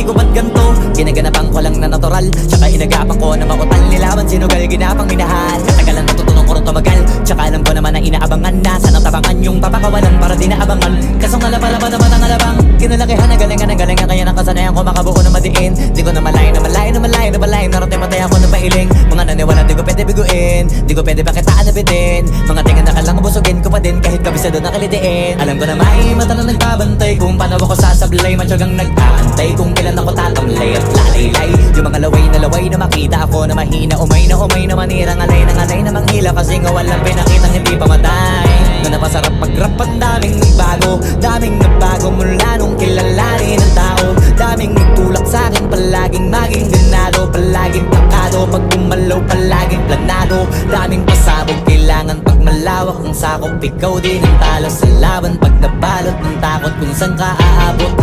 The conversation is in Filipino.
ko ba't ganto? Ginaganapan ko lang na natural, tsaka inagapan ko na mautal. Nilaban sinugal, ginapang minahal. Katagalan natutunan ko rin tumagal, tsaka alam ko naman na inaabangan na sanang tabangan yung papakawalan para di naabangan. Kasong alaba-laba naman ang alabang kinalakihan na galingan kaya nakasanayan ko makabuo na madiin. Di ko na malayo narating matay ako ng pailing. Mga naniwala di ko pwede biguin, di ko pwede bakitaan na bitin. Mga tinga na kalang busugin ko pa din kahit kabisado na kalitiin. Alam ko na may mata na nagbabantay kung paano ako sasablay. Matyagang nag-aantay kung kailan ako tatamlay at lalaylay. Yung mga laway na makita ako na mahina, umay na manirang alay na manghila. Kasi nga walang pinakitang hindi pamatay. Na napasarap mag-rap ang daming nagbago mula nung kilalanin ng tao. Daming nagtulak sa'kin, palaging maging ganado, palaging plakado, pag gumalaw palaging planado. Daming pasabog, kailangan pag malawak ang sakop. Ikaw din ang talo sa laban pag nabalot ng takot kung saan ka aabot.